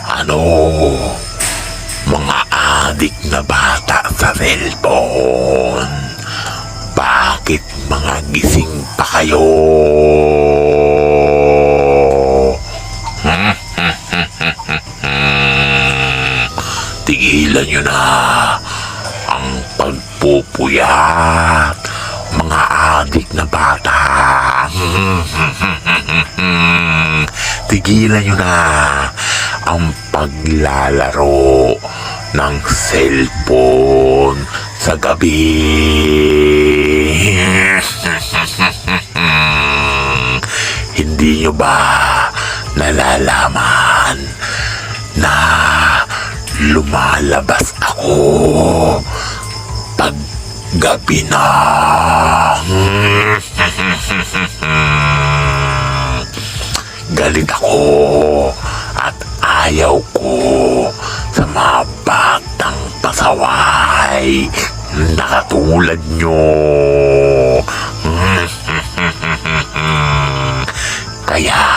Ano? Mga adik na bata sa cellphone. Bakit mga gising pa kayo? Tigilan nyo na ang pagpupuyat, mga adik na bata. Tigilan nyo na ang paglalaro ng cellphone sa gabi. Hindi nyo ba nalalaman na lumalabas ako pag gabi na? Galit ako at ayaw ko sa mga batang pasaway na katulad nyo. Kaya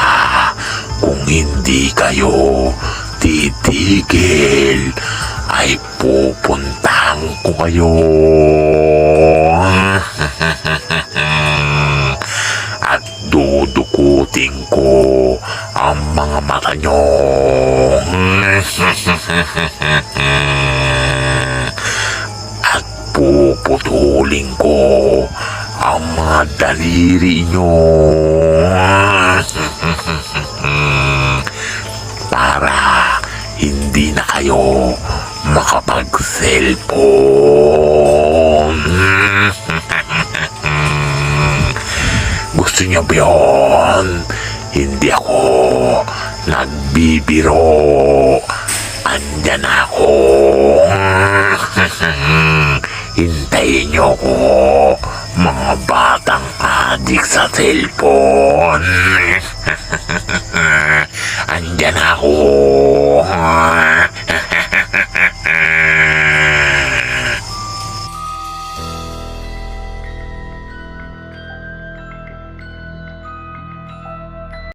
kung hindi kayo titigil ay pupuntahan ko kayo. At dudukutin ko ang mga mata nyo. At puputulin ko ang mga daliri nyo. Para hindi na kayo makapag-cellphone. Gusto niyo ba yun? Hindi ako nagbibiro. Andyan ako. Hintayin niyo ko, mga batang adik sa cellphone. Andyan ako.